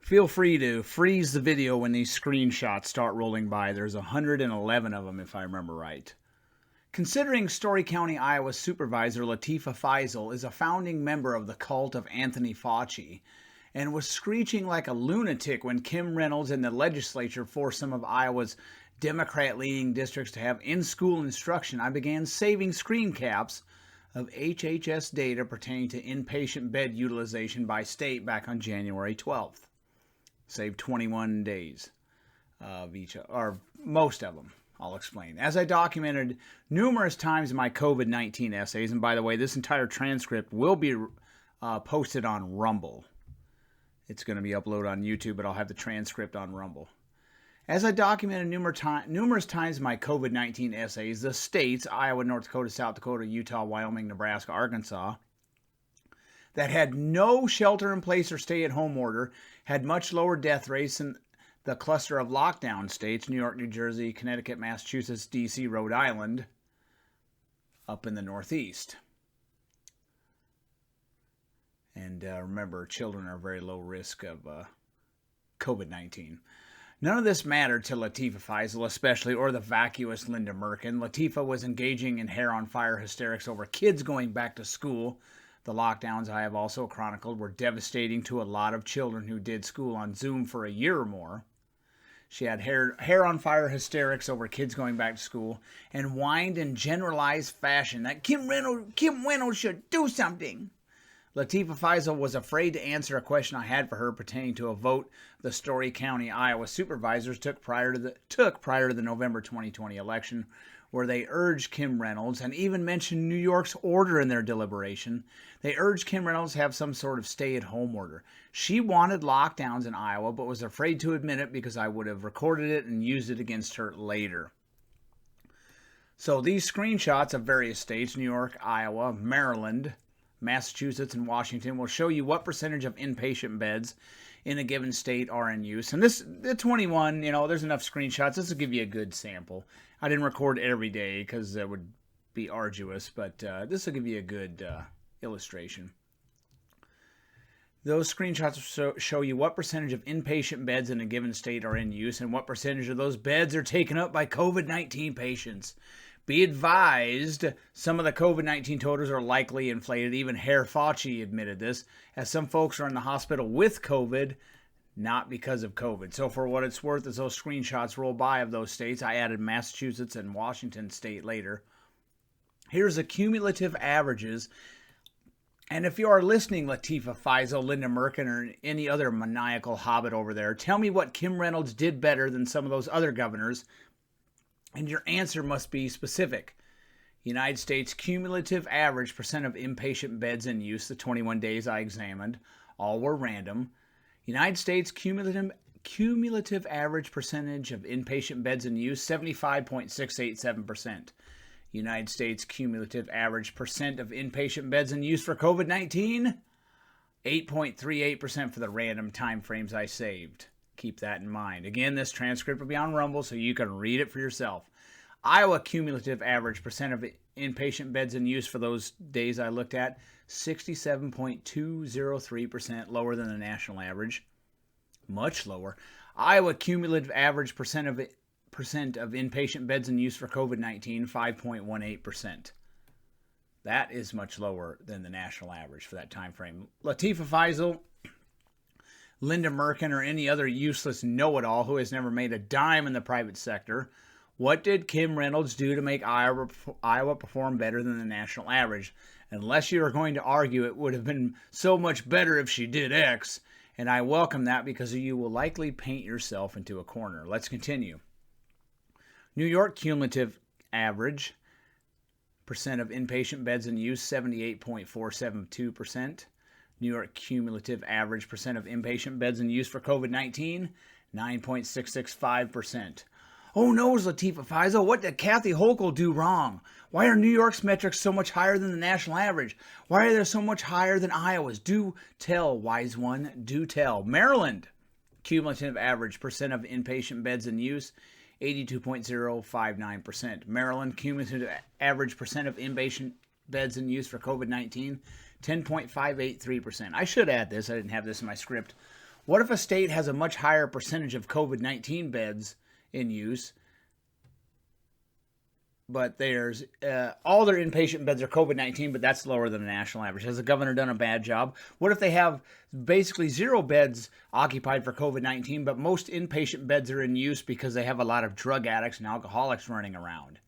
Feel free to freeze the video when these screenshots start rolling by. There's 111 of them, if I remember right. Considering Story County, Iowa Supervisor Latifah Faisal is a founding member of the cult of Anthony Fauci and was screeching like a lunatic when Kim Reynolds and the legislature forced some of Iowa's Democrat-leaning districts to have in-school instruction, I began saving screen caps of HHS data pertaining to inpatient bed utilization by state back on January 12th. Saved 21 days of each, or most of them. I'll explain. As I documented numerous times in my COVID-19 essays, and by the way, this entire transcript will be posted on Rumble. It's going to be uploaded on YouTube, but I'll have the transcript on Rumble. As I documented numerous times in my COVID-19 essays, the states, Iowa, North Dakota, South Dakota, Utah, Wyoming, Nebraska, Arkansas, that had no shelter-in-place or stay-at-home order had much lower death rates than the cluster of lockdown states, New York, New Jersey, Connecticut, Massachusetts, D.C., Rhode Island, up in the Northeast. And remember, children are very low risk of COVID-19. None of this mattered to Latifah Faisal especially, or the vacuous Linda Murken. Latifah was engaging in hair-on-fire hysterics over kids going back to school. The lockdowns I have also chronicled were devastating to a lot of children who did school on Zoom for a year or more. She had hair-on-fire hysterics over kids going back to school and whined in generalized fashion that Kim Reynolds should do something. Latifah Faisal was afraid to answer a question I had for her pertaining to a vote the Story County, Iowa supervisors took prior to the November 2020 election, where they urged Kim Reynolds, and even mentioned New York's order in their deliberation. They urged Kim Reynolds to have some sort of stay-at-home order. She wanted lockdowns in Iowa, but was afraid to admit it because I would have recorded it and used it against her later. So these screenshots of various states, New York, Iowa, Maryland, Massachusetts, and Washington, will show you what percentage of inpatient beds in a given state are in use. And the 21, there's enough screenshots. This will give you a good sample. I didn't record every day because that would be arduous, but this will give you a good illustration. Those screenshots show you what percentage of inpatient beds in a given state are in use and what percentage of those beds are taken up by COVID-19 patients. Be advised, some of the COVID-19 totals are likely inflated. Even Herr Fauci admitted this, as some folks are in the hospital with COVID, not because of COVID. So for what it's worth, as those screenshots roll by of those states, I added Massachusetts and Washington state later. Here's the cumulative averages. And if you are listening, Latifah Faisal, Linda Murken, or any other maniacal hobbit over there, tell me what Kim Reynolds did better than some of those other governors. And your answer must be specific. United States cumulative average percent of inpatient beds in use the 21 days I examined. All were random. United States cumulative average percentage of inpatient beds in use, 75.687%. United States cumulative average percent of inpatient beds in use for COVID-19, 8.38% for the random time frames I saved. Keep that in mind. Again, this transcript will be on Rumble so you can read it for yourself. Iowa cumulative average percent of inpatient beds in use for those days I looked at, 67.203%, lower than the national average. Much lower. Iowa cumulative average percent of inpatient beds in use for COVID-19, 5.18%. That is much lower than the national average for that time frame. Latifah Faisal, Linda Murken, or any other useless know-it-all who has never made a dime in the private sector, what did Kim Reynolds do to make Iowa perform better than the national average? Unless you are going to argue it would have been so much better if she did X, and I welcome that because you will likely paint yourself into a corner. Let's continue. New York cumulative average percent of inpatient beds in use, 78.472%. New York cumulative average percent of inpatient beds in use for COVID-19, 9.665%. Oh no, Latifah Faisal, what did Kathy Hochul do wrong? Why are New York's metrics so much higher than the national average? Why are they so much higher than Iowa's? Do tell, wise one, do tell. Maryland, cumulative average percent of inpatient beds in use, 82.059%. Maryland, cumulative average percent of inpatient beds in use for COVID-19, 10.583%. I should add this. I didn't have this in my script. What if a state has a much higher percentage of COVID-19 beds in use, but there's all their inpatient beds are COVID-19, but that's lower than the national average? Has the governor done a bad job? What if they have basically 0 beds occupied for COVID-19, but most inpatient beds are in use because they have a lot of drug addicts and alcoholics running around?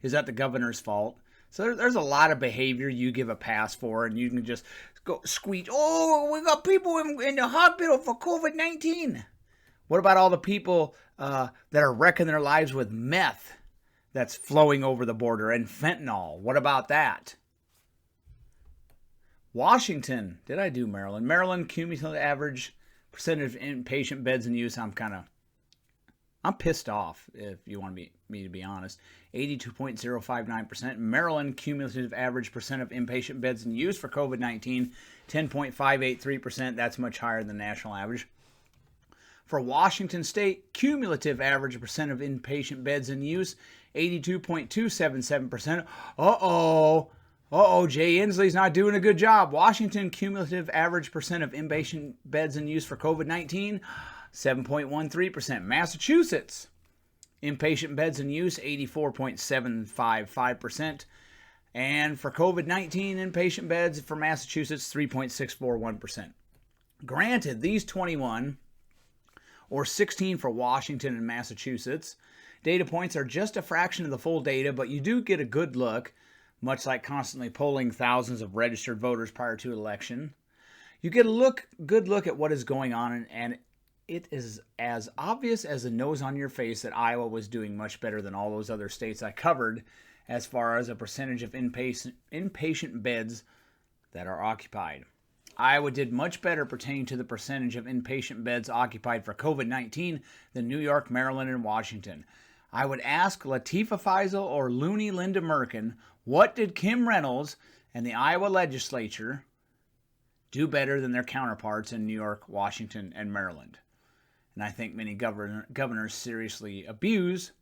Is that the governor's fault? So there's a lot of behavior you give a pass for, and you can just go squeak, oh, we got people in the hospital for COVID-19. What about all the people that are wrecking their lives with meth that's flowing over the border and fentanyl? What about that? Washington. Did I do Maryland? Maryland cumulative average percentage of inpatient beds in use. I'm pissed off, if you want me to be honest. 82.059%. Maryland cumulative average percent of inpatient beds in use for COVID-19, 10.583%. That's much higher than the national average. For Washington State, cumulative average percent of inpatient beds in use, 82.277%. Jay Inslee's not doing a good job. Washington cumulative average percent of inpatient beds in use for COVID-19, 7.13%. Massachusetts, inpatient beds in use, 84.755%. And for COVID-19 inpatient beds for Massachusetts, 3.641%. Granted, these 21, or 16 for Washington and Massachusetts, data points are just a fraction of the full data, but you do get a good look, much like constantly polling thousands of registered voters prior to election. You get a good look at what is going on, and it is as obvious as the nose on your face that Iowa was doing much better than all those other states I covered as far as a percentage of inpatient beds that are occupied. Iowa did much better pertaining to the percentage of inpatient beds occupied for COVID-19 than New York, Maryland, and Washington. I would ask Latifah Faisal or Looney Linda Murken, what did Kim Reynolds and the Iowa legislature do better than their counterparts in New York, Washington, and Maryland? And I think many governors seriously abuse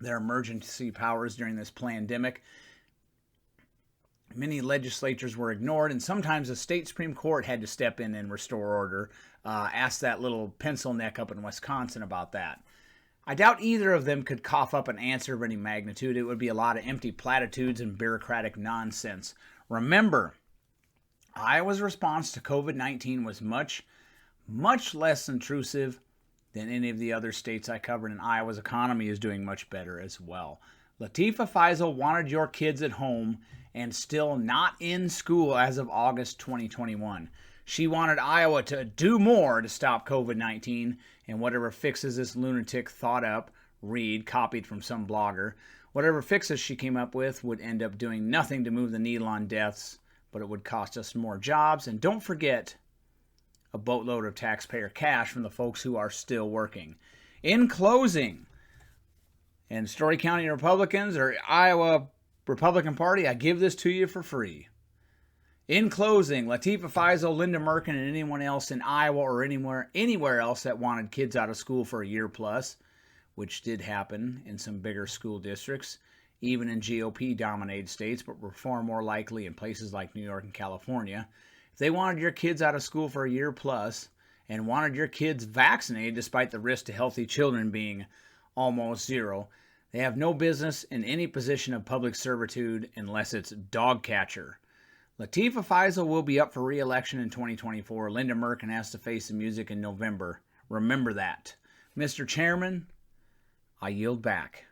their emergency powers during this pandemic. Many legislatures were ignored, and sometimes the state Supreme Court had to step in and restore order. Ask that little pencil neck up in Wisconsin about that. I doubt either of them could cough up an answer of any magnitude. It would be a lot of empty platitudes and bureaucratic nonsense. Remember, Iowa's response to COVID-19 was much, much less intrusive than any of the other states I covered, and Iowa's economy is doing much better as well. Latifah Faisal wanted your kids at home and still not in school as of August 2021. She wanted Iowa to do more to stop COVID-19, and whatever fixes this lunatic thought up, copied from some blogger, whatever fixes she came up with would end up doing nothing to move the needle on deaths, but it would cost us more jobs, and don't forget, a boatload of taxpayer cash from the folks who are still working. In closing, and Story County Republicans or Iowa Republican Party, I give this to you for free. In closing, Latifah Faisal, Linda Murken, and anyone else in Iowa or anywhere else that wanted kids out of school for a year plus, which did happen in some bigger school districts, even in GOP-dominated states, but were far more likely in places like New York and California. If they wanted your kids out of school for a year plus and wanted your kids vaccinated despite the risk to healthy children being almost zero, they have no business in any position of public servitude unless it's dog catcher. Latifah Faisal will be up for re-election in 2024. Linda Murken has to face the music in November. Remember that. Mr. Chairman, I yield back.